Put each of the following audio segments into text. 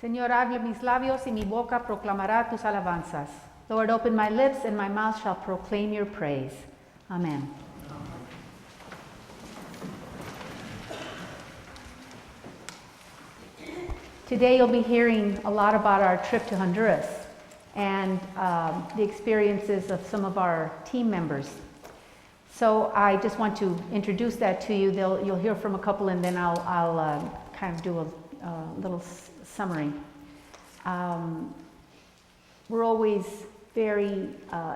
Señor, abre mis labios y mi boca proclamará tus alabanzas. Lord, open my lips and my mouth shall proclaim your praise. Amen. Today you'll be hearing a lot about our trip to Honduras and the experiences of some of our team members. So I just want to introduce that to you. You'll hear from a couple, and then I'll kind of do a little summary. We're always very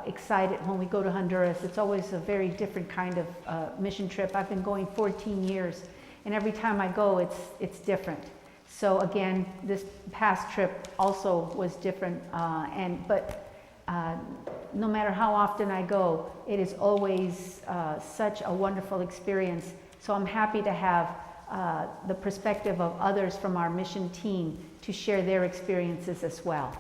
excited when we go to Honduras. It's always a very different kind of mission trip. I've been going 14 years, and every time I go, it's different. So again, this past trip also was different, but no matter how often I go, it is always such a wonderful experience. So I'm happy to have the perspective of others from our mission team to share their experiences as well.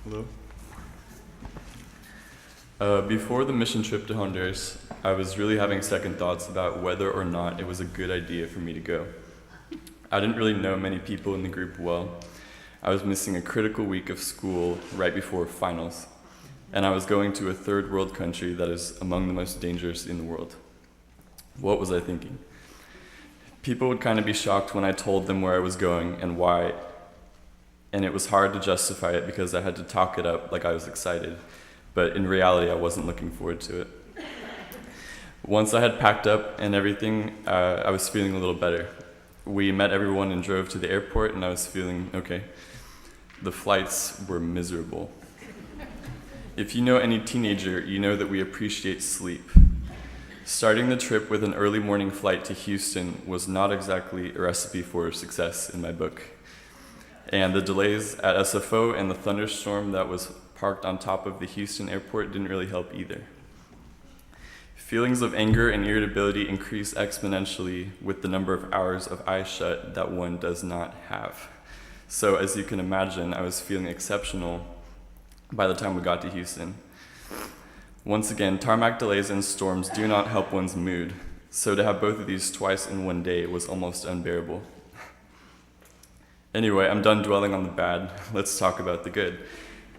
Hello. Before the mission trip to Honduras, I was really having second thoughts about whether or not it was a good idea for me to go. I didn't really know many people in the group well. I was missing a critical week of school right before finals, and I was going to a third world country that is among the most dangerous in the world. What was I thinking? People would kind of be shocked when I told them where I was going and why, and it was hard to justify it because I had to talk it up like I was excited, but in reality I wasn't looking forward to it. Once I had packed up and everything, I was feeling a little better. We met everyone and drove to the airport, and I was feeling okay. The flights were miserable. If you know any teenager, you know that we appreciate sleep. Starting the trip with an early morning flight to Houston was not exactly a recipe for success in my book. And the delays at SFO and the thunderstorm that was parked on top of the Houston airport didn't really help either. Feelings of anger and irritability increase exponentially with the number of hours of eyes shut that one does not have. So as you can imagine, I was feeling exceptional by the time we got to Houston. Once again, tarmac delays and storms do not help one's mood, so to have both of these twice in one day was almost unbearable. Anyway, I'm done dwelling on the bad. Let's talk about the good,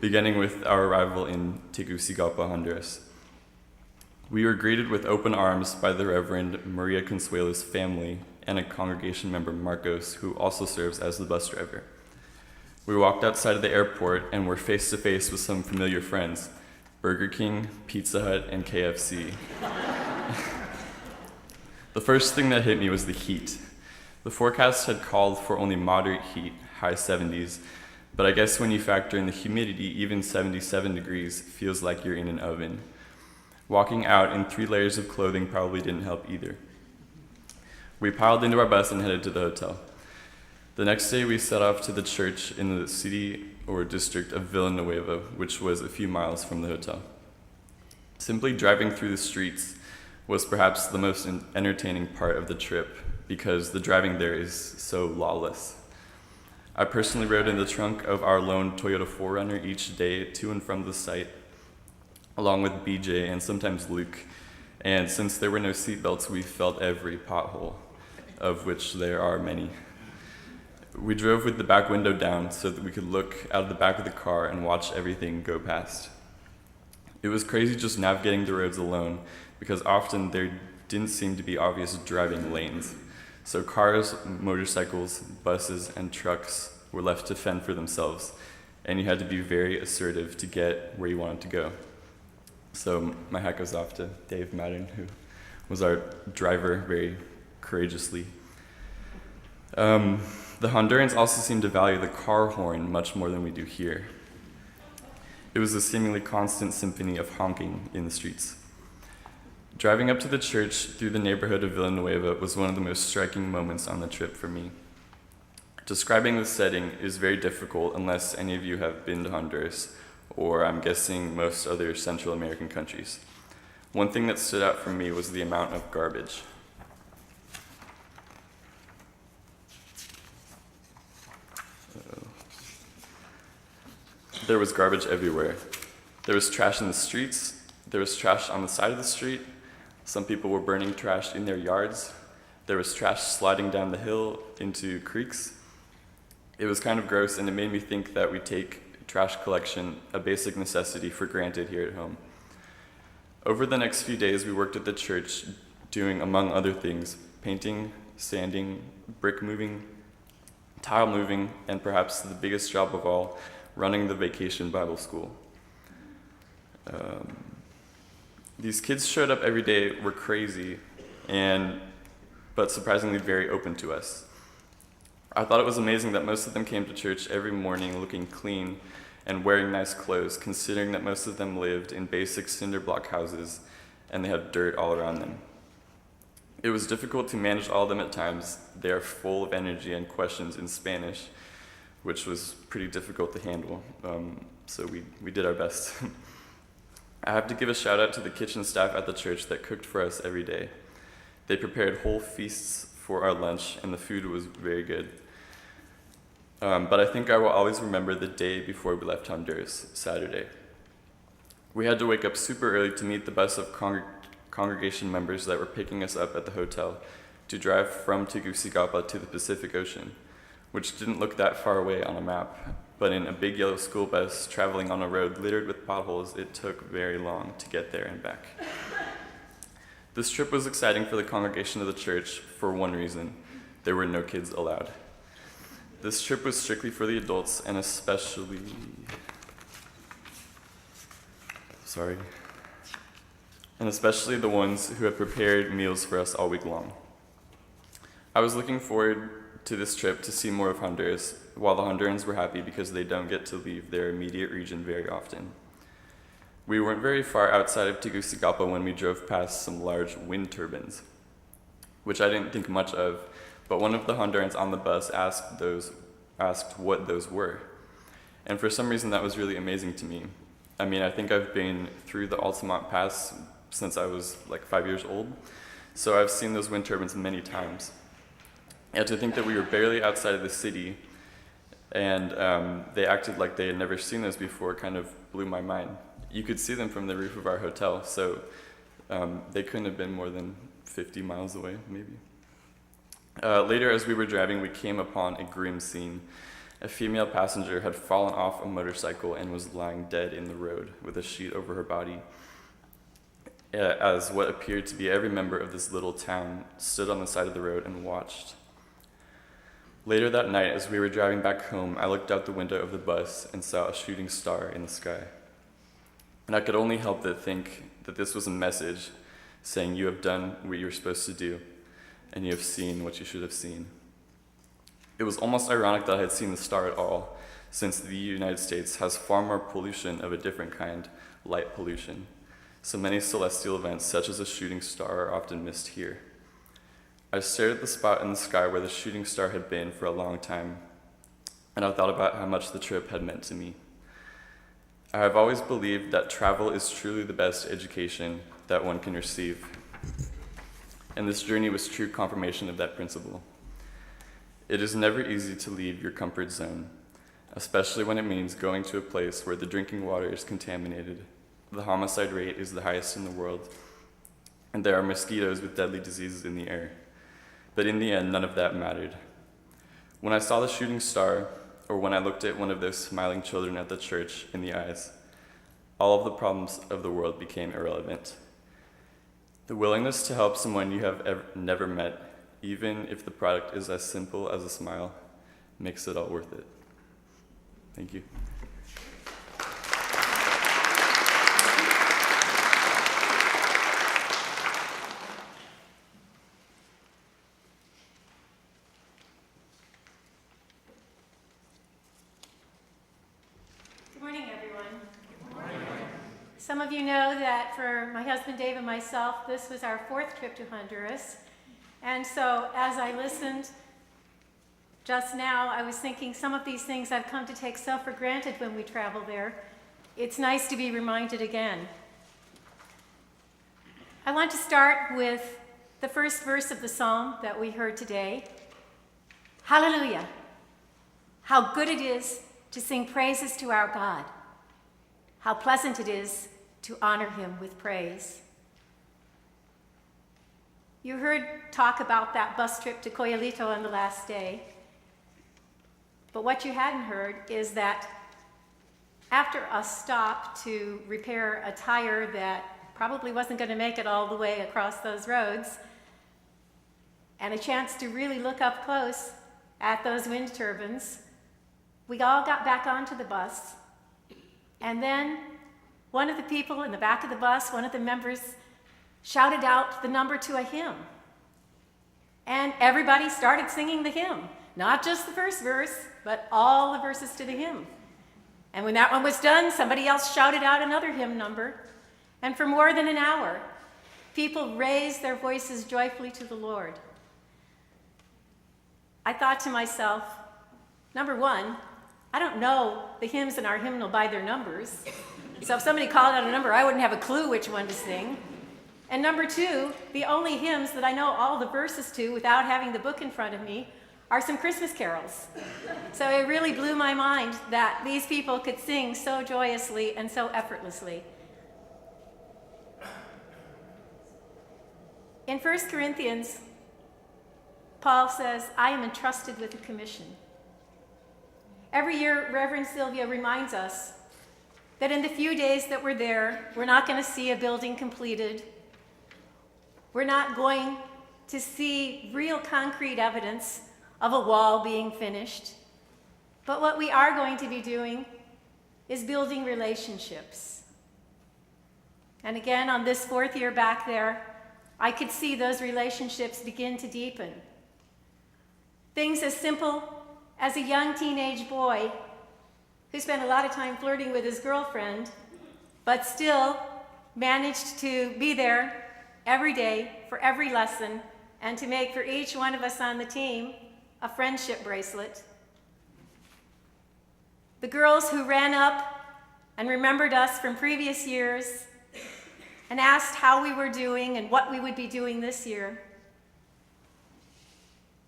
beginning with our arrival in Tegucigalpa, Honduras. We were greeted with open arms by the Reverend Maria Consuelo's family and a congregation member, Marcos, who also serves as the bus driver. We walked outside of the airport and were face to face with some familiar friends, Burger King, Pizza Hut, and KFC. The first thing that hit me was the heat. The forecast had called for only moderate heat, high 70s, but I guess when you factor in the humidity, even 77 degrees feels like you're in an oven. Walking out in 3 layers of clothing probably didn't help either. We piled into our bus and headed to the hotel. The next day we set off to the church in the city or district of Villanueva, which was a few miles from the hotel. Simply driving through the streets was perhaps the most entertaining part of the trip because the driving there is so lawless. I personally rode in the trunk of our lone Toyota 4Runner each day to and from the site, along with BJ and sometimes Luke. And since there were no seatbelts, we felt every pothole, of which there are many. We drove with the back window down so that we could look out of the back of the car and watch everything go past. It was crazy just navigating the roads alone, because often there didn't seem to be obvious driving lanes. So cars, motorcycles, buses, and trucks were left to fend for themselves, and you had to be very assertive to get where you wanted to go. So my hat goes off to Dave Madden, who was our driver very courageously. The Hondurans also seem to value the car horn much more than we do here. It was a seemingly constant symphony of honking in the streets. Driving up to the church through the neighborhood of Villanueva was one of the most striking moments on the trip for me. Describing the setting is very difficult unless any of you have been to Honduras, or I'm guessing most other Central American countries. One thing that stood out for me was the amount of garbage. there was garbage everywhere. There was trash in the streets. There was trash on the side of the street. Some people were burning trash in their yards. There was trash sliding down the hill into creeks. It was kind of gross, and it made me think that we take trash collection, a basic necessity, for granted here at home. Over the next few days, we worked at the church doing, among other things, painting, sanding, brick moving, tile moving, and perhaps the biggest job of all, running the vacation Bible school. These kids showed up every day, were crazy, but surprisingly very open to us. I thought it was amazing that most of them came to church every morning looking clean and wearing nice clothes, considering that most of them lived in basic cinder block houses and they had dirt all around them. It was difficult to manage all of them at times. They are full of energy and questions in Spanish, which was pretty difficult to handle, so we did our best. I have to give a shout out to the kitchen staff at the church that cooked for us every day. They prepared whole feasts for our lunch, and the food was very good. But I think I will always remember the day before we left Honduras, Saturday. We had to wake up super early to meet the bus of congregation members that were picking us up at the hotel to drive from Tegucigalpa to the Pacific Ocean, which didn't look that far away on a map, but in a big yellow school bus traveling on a road littered with potholes, it took very long to get there and back. This trip was exciting for the congregation of the church for one reason: there were no kids allowed. This trip was strictly for the adults, and especially the ones who had prepared meals for us all week long. I was looking forward to this trip to see more of Honduras, while the Hondurans were happy because they don't get to leave their immediate region very often. We weren't very far outside of Tegucigalpa when we drove past some large wind turbines, which I didn't think much of, but one of the Hondurans on the bus asked what those were. And for some reason that was really amazing to me. I mean, I think I've been through the Altamont Pass since I was like 5 years old, so I've seen those wind turbines many times. And to think that we were barely outside of the city and they acted like they had never seen those before kind of blew my mind. You could see them from the roof of our hotel, so they couldn't have been more than 50 miles away, maybe. Later, as we were driving, we came upon a grim scene. A female passenger had fallen off a motorcycle and was lying dead in the road with a sheet over her body, as what appeared to be every member of this little town stood on the side of the road and watched. Later that night, as we were driving back home, I looked out the window of the bus and saw a shooting star in the sky. And I could only help but think that this was a message saying, you have done what you were supposed to do, and you have seen what you should have seen. It was almost ironic that I had seen the star at all, since the United States has far more pollution of a different kind, light pollution. So many celestial events, such as a shooting star, are often missed here. I stared at the spot in the sky where the shooting star had been for a long time, and I thought about how much the trip had meant to me. I have always believed that travel is truly the best education that one can receive, and this journey was true confirmation of that principle. It is never easy to leave your comfort zone, especially when it means going to a place where the drinking water is contaminated, the homicide rate is the highest in the world, and there are mosquitoes with deadly diseases in the air. But in the end, none of that mattered. When I saw the shooting star, or when I looked at one of those smiling children at the church in the eyes, all of the problems of the world became irrelevant. The willingness to help someone you have never met, even if the product is as simple as a smile, makes it all worth it. Thank you. Some of you know that for my husband Dave and myself, this was our 4th trip to Honduras. And so as I listened just now, I was thinking some of these things I've come to take so for granted when we travel there. It's nice to be reminded again. I want to start with the first verse of the psalm that we heard today. Hallelujah! How good it is to sing praises to our God. how pleasant it is to honor him with praise. You heard talk about that bus trip to Coyolito on the last day. But what you hadn't heard is that after a stop to repair a tire that probably wasn't going to make it all the way across those roads, and a chance to really look up close at those wind turbines, we all got back onto the bus. And then one of the people in the back of the bus, one of the members, shouted out the number to a hymn. And everybody started singing the hymn. Not just the first verse, but all the verses to the hymn. And when that one was done, somebody else shouted out another hymn number. And for more than an hour, people raised their voices joyfully to the Lord. I thought to myself, number one, I don't know the hymns in our hymnal by their numbers. So if somebody called out a number, I wouldn't have a clue which one to sing. And number two, the only hymns that I know all the verses to without having the book in front of me are some Christmas carols. So it really blew my mind that these people could sing so joyously and so effortlessly. In 1 Corinthians, Paul says, I am entrusted with a commission. Every year, Reverend Sylvia reminds us that in the few days that we're there, we're not going to see a building completed. We're not going to see real concrete evidence of a wall being finished. But what we are going to be doing is building relationships. And again, on this fourth year back there, I could see those relationships begin to deepen. Things as simple as a young teenage boy who spent a lot of time flirting with his girlfriend, but still managed to be there every day for every lesson and to make for each one of us on the team a friendship bracelet. The girls who ran up and remembered us from previous years and asked how we were doing and what we would be doing this year.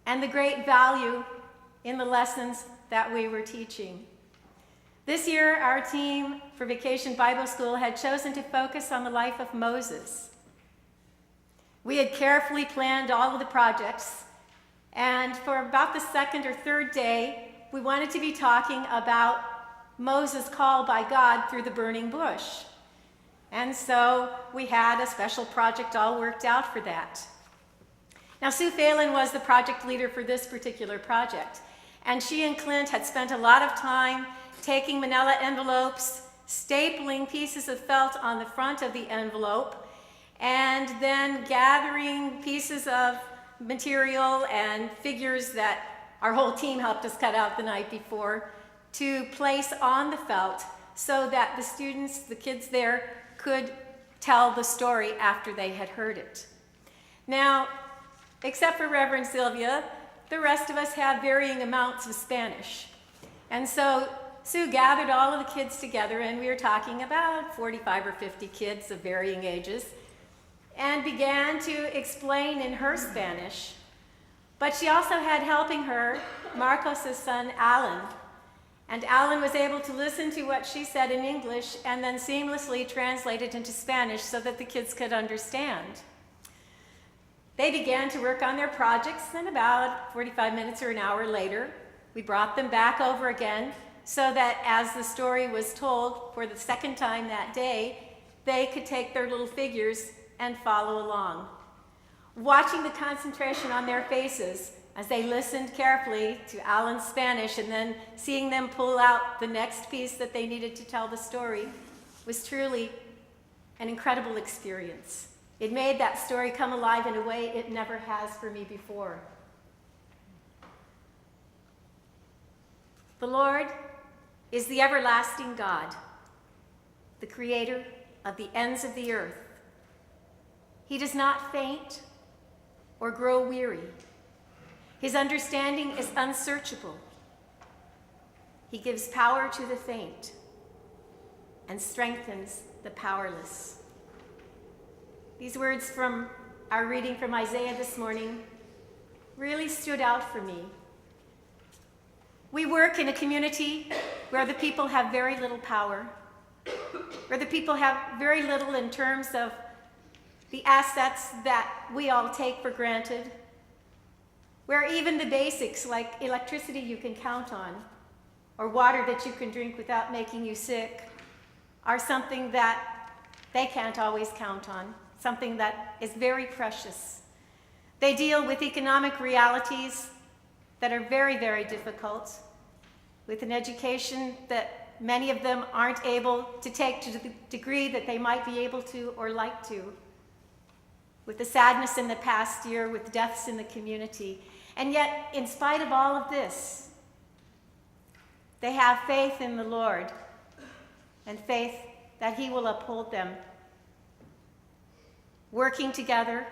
And the great value in the lessons that we were teaching. This year, our team for Vacation Bible School had chosen to focus on the life of Moses. We had carefully planned all of the projects, and for about the second or third day, we wanted to be talking about Moses' call by God through the burning bush. And so we had a special project all worked out for that. Now, Sue Phelan was the project leader for this particular project, and she and Clint had spent a lot of time taking manila envelopes, stapling pieces of felt on the front of the envelope, and then gathering pieces of material and figures that our whole team helped us cut out the night before to place on the felt so that the students, the kids there, could tell the story after they had heard it. Now, except for Reverend Sylvia, the rest of us had varying amounts of Spanish. And so Sue gathered all of the kids together, and we were talking about 45 or 50 kids of varying ages, and began to explain in her Spanish. But she also had helping her Marcos' son, Alan. And Alan was able to listen to what she said in English and then seamlessly translate it into Spanish so that the kids could understand. They began to work on their projects, and about 45 minutes or an hour later, we brought them back over again so that as the story was told for the second time that day, they could take their little figures and follow along. Watching the concentration on their faces as they listened carefully to Alan's Spanish and then seeing them pull out the next piece that they needed to tell the story was truly an incredible experience. It made that story come alive in a way it never has for me before. The Lord is the everlasting God, the creator of the ends of the earth. He does not faint or grow weary. His understanding is unsearchable. He gives power to the faint and strengthens the powerless. These words from our reading from Isaiah this morning really stood out for me. We work in a community where the people have very little power. where the people have very little in terms of the assets that we all take for granted, where even the basics like electricity you can count on, or water that you can drink without making you sick, are something that they can't always count on, something that is very precious. They deal with economic realities that are very, very difficult, with an education that many of them aren't able to take to the degree that they might be able to or like to, with the sadness in the past year, with deaths in the community. And yet, in spite of all of this, they have faith in the Lord and faith that He will uphold them. Working together,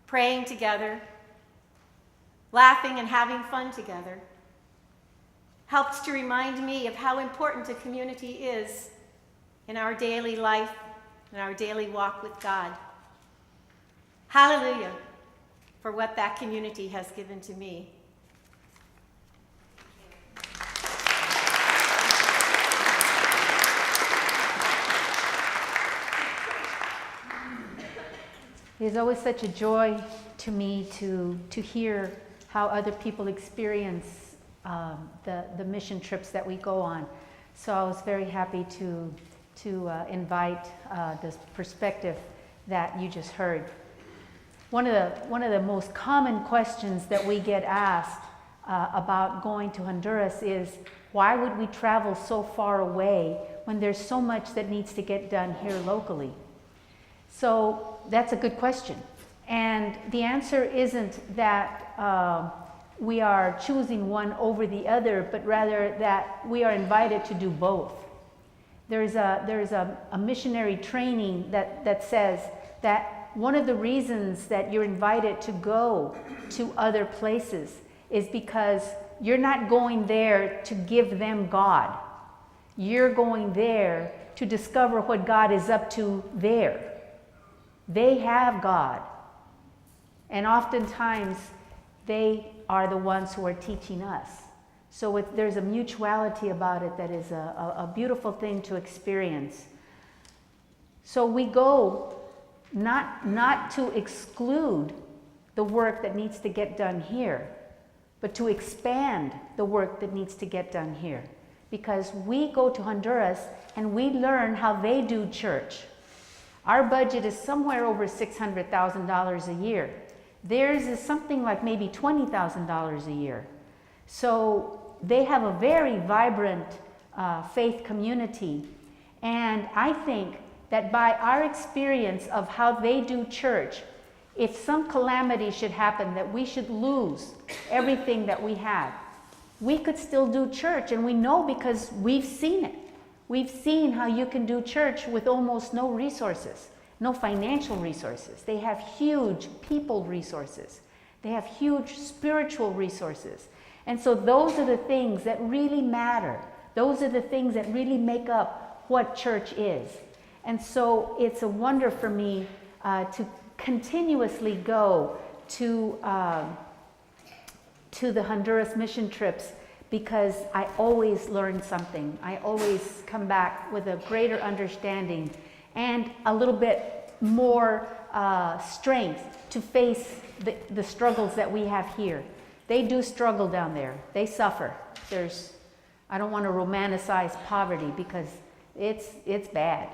praying together, laughing and having fun together helps to remind me of how important a community is in our daily life and our daily walk with God. Hallelujah for what that community has given to me. It is always such a joy to me to hear how other people experience the mission trips that we go on. So I was very happy to invite this perspective that you just heard. One of the most common questions that we get asked about going to Honduras is, why would we travel so far away when there's so much that needs to get done here locally? So that's a good question. And the answer isn't that we are choosing one over the other, but rather that we are invited to do both. There's a missionary training that says that one of the reasons that you're invited to go to other places is because you're not going there to give them God. You're going there to discover what God is up to there. They have God. And oftentimes, they are the ones who are teaching us. So there's a mutuality about it that is a beautiful thing to experience. So we go not to exclude the work that needs to get done here, but to expand the work that needs to get done here. Because we go to Honduras and we learn how they do church. Our budget is somewhere over $600,000 a year. Theirs is something like maybe $20,000 a year. So they have a very vibrant faith community. And I think that by our experience of how they do church, if some calamity should happen, that we should lose everything that we have, we could still do church. And we know because we've seen it. We've seen how you can do church with almost no resources, no financial resources. They have huge people resources. They have huge spiritual resources. And so those are the things that really matter. Those are the things that really make up what church is. And so it's a wonder for me to continuously go to the Honduras mission trips, because I always learn something. I always come back with a greater understanding and a little bit more strength to face the struggles that we have here. They do struggle down there. They suffer. I don't want to romanticize poverty because it's bad.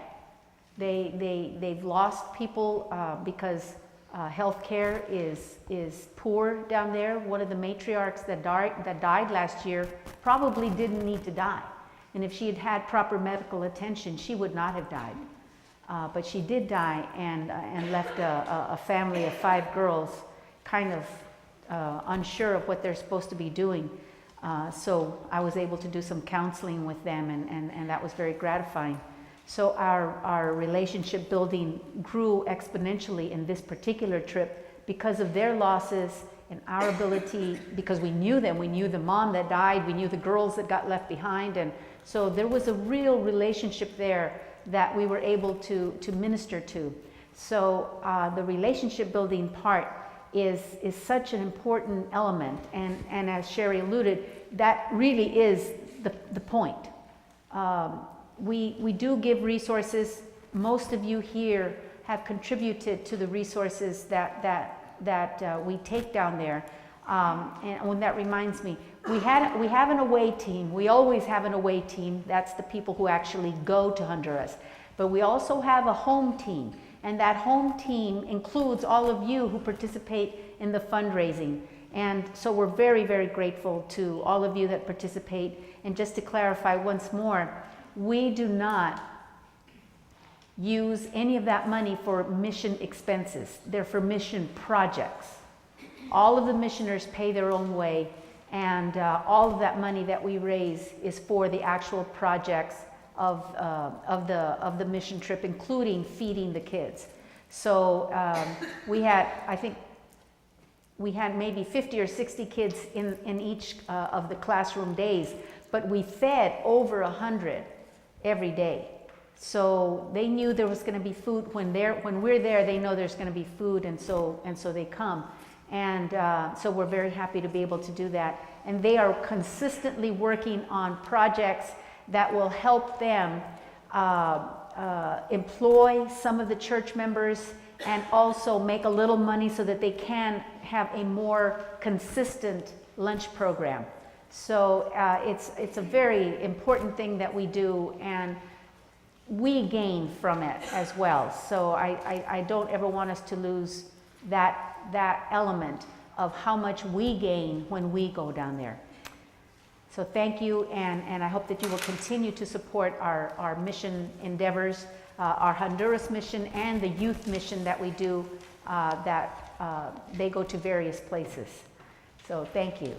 They've lost people because health care is poor down there. One of the matriarchs that died last year probably didn't need to die. And if she had had proper medical attention, she would not have died. But she did die and left a family of 5 girls kind of unsure of what they're supposed to be doing. So I was able to do some counseling with them, and that was very gratifying. So our relationship building grew exponentially in this particular trip because of their losses and our ability, because we knew them. We knew the mom that died. We knew the girls that got left behind. And so there was a real relationship there that we were able to minister to. So the relationship building part is such an important element. And as Sherry alluded, that really is the point. we do give resources. Most of you here have contributed to the resources that we take down there. And when that reminds me, we have an away team. We always have an away team. That's the people who actually go to Honduras. But we also have a home team. And that home team includes all of you who participate in the fundraising. And so we're very, very grateful to all of you that participate. And just to clarify once more, we do not use any of that money for mission expenses. They're for mission projects. All of the missioners pay their own way, and all of that money that we raise is for the actual projects of the mission trip, including feeding the kids. So we had, I think, we had maybe 50 or 60 kids in each of the classroom days, but we fed over 100 every day. So they knew there was going to be food. When we're there, they know there's going to be food, and so they come. And so we're very happy to be able to do that. And they are consistently working on projects that will help them employ some of the church members and also make a little money so that they can have a more consistent lunch program. So it's a very important thing that we do, and we gain from it as well. So I don't ever want us to lose that element of how much we gain when we go down there. So thank you, and I hope that you will continue to support our mission endeavors, our Honduras mission and the youth mission that we do, that they go to various places. So thank you.